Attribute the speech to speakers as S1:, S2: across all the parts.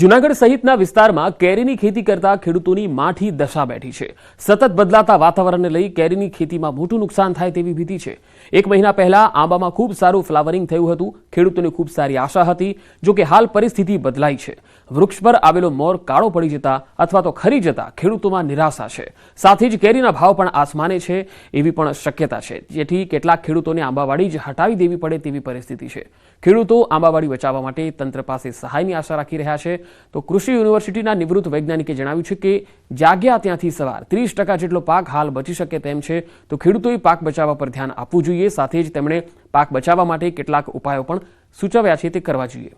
S1: જૂનાગઢ સહિતના વિસ્તારમાં કેરીની ખેતી કરતા ખેડૂતોની માઠી દશા બેઠી છે। સતત બદલાતા વાતાવરણને લઈ કેરીની ખેતીમાં મોટું નુકસાન થાય તેવી ભીતિ છે। એક મહિના પહેલા આંબામાં ખૂબ સારું ફ્લાવરિંગ થયું હતું, ખેડૂતોને ખૂબ સારી આશા હતી। જો કે હાલ પરિસ્થિતિ બદલાઈ છે। વૃક્ષ પર આવેલો મોર કાળો પડી જતા અથવા તો ખરી જતા ખેડૂતોમાં નિરાશા છે। સાથે જ કેરીના ભાવ પણ આસમાને છે એવી પણ શક્યતા છે, જેથી કેટલાક ખેડૂતોને આંબાવાડી જ હટાવી દેવી પડે તેવી પરિસ્થિતિ છે। ખેડૂતો આંબાવાડી બચાવવા માટે તંત્ર પાસે સહાયની આશા રાખી રહ્યા છે। તો કૃષિ યુનિવર્સિટીના નિવૃત્ત વૈજ્ઞાનિકે જણાવ્યું છે કે જાગ્યા ત્યાંથી સવાર 30% જેટલો પાક હાલ બચી શકે તેમ છે, તો ખેડૂતોએ પાક બચાવવા પર ધ્યાન આપવું જોઈએ। સાથે જ તેમણે પાક બચાવવા માટે કેટલાક ઉપાયો પણ સૂચવ્યા છે, તે કરવા જોઈએ।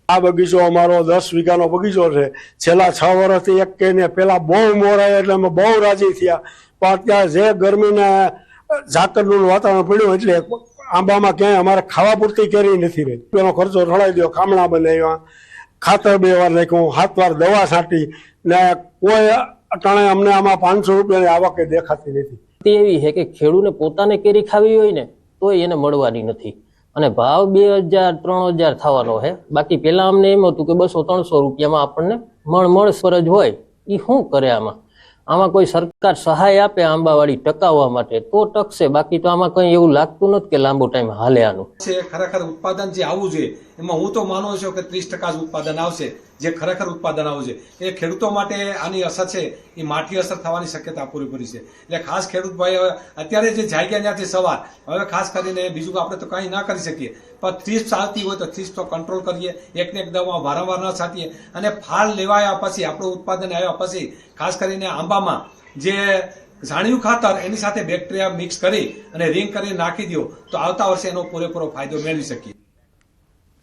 S2: આ બગીચો અમારો 10 વીઘાનો બગીચો છે। છેલ્લા 6 વર્ષથી એક કહીને પેલા બહુ મોર આવ્યા એટલે અમે બહુ રાજી થયા, પણ અત્યારે જે ગરમીના ઝાકરનું વાતાવરણ પડ્યું એટલે આંબામાં ક્યાંય અમારે ખાવા પૂરતી કેરી નથી રહી। એનો ખર્ચો રડાઈ દો, ખામણા બનાવ્યા, ખાતર 2 વાર નાખ્યું, 7 વાર દવા છાંટી, ને કોઈ અટાણે અમને આમાં 500 રૂપિયાની આવક દેખાતી નથી।
S3: તે એવી છે કે ખેડૂતને પોતાને કેરી ખાવી હોય ને તો એને મળવાની નથી, અને ભાવ 2000-3000 થવાનો છે। બાકી પેલા અમને એમ હતું કે 200-300 રૂપિયામાં આપણને મણ ફરજ હોય। એ શું કરે? આમાં કોઈ સરકાર સહાય આપે આંબાવાડી ટકાવવા માટે તો ટકશે, બાકી તો આમાં કંઈ એવું લાગતું નથી કે લાંબો ટાઈમ હાલે આનું।
S4: ખરેખર ઉત્પાદન જે આવવું જોઈએ એમાં હું તો માનું છું કે 30% જ ઉત્પાદન આવશે। જે ખરેખર ઉત્પાદન આવવું જોઈએ એ ખેડૂતો માટે આની અસર છે એ માઠી અસર થવાની શક્યતા પૂરેપૂરી છે। એટલે ખાસ ખેડૂત ભાઈ અત્યારે જે જાગ્યા ત્યાંથી સવાર, હવે ખાસ કરીને બીજું આપણે તો કંઈ ના કરી શકીએ, પણ 30 ચાલતી હોય તો 30 તો કંટ્રોલ કરીએ, એકને એક દવા વારંવાર ન છાંટીએ, અને ફાલ લેવાયા પછી આપણું ઉત્પાદન આવ્યા પછી ખાસ કરીને આંબામાં જે ઝાણિયું ખાતર એની સાથે બેક્ટેરિયા મિક્સ કરી અને રિંગ કરી નાખી દો તો આવતા વર્ષે એનો પૂરેપૂરો ફાયદો મેળવી શકીએ।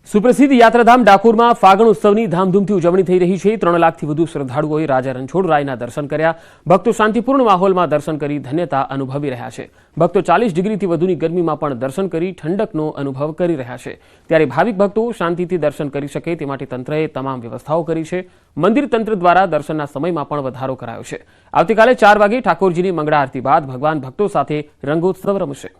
S1: સુપ્રસિદ્ધ યાત્રાધામ ડાકોરમાં ફાગણ ઉત્સવની ધામધૂમથી ઉજવણી થઈ રહી છે। 3 લાખથી વધુ શ્રદ્ધાળુઓએ રાજા રણછોડરાયના દર્શન કર્યા। ભક્તો શાંતિપૂર્ણ માહોલમાં દર્શન કરી ધન્યતા અનુભવી રહ્યા છે। ભક્તો 40 ડિગ્રીથી વધુની ગરમીમાં પણ દર્શન કરી ઠંડકનો અનુભવ કરી રહ્યા છે। ત્યારે ભાવિક ભક્તો શાંતિથી દર્શન કરી શકે તે માટે તંત્રએ તમામ વ્યવસ્થાઓ કરી છે। મંદિર તંત્ર દ્વારા દર્શનના સમયમાં પણ વધારો કરાયો છે। આવતીકાલે 4 વાગે ઠાકોરજીની મંગળા આરતી બાદ ભગવાન ભક્તો સાથે રંગોત્સવ રમશે।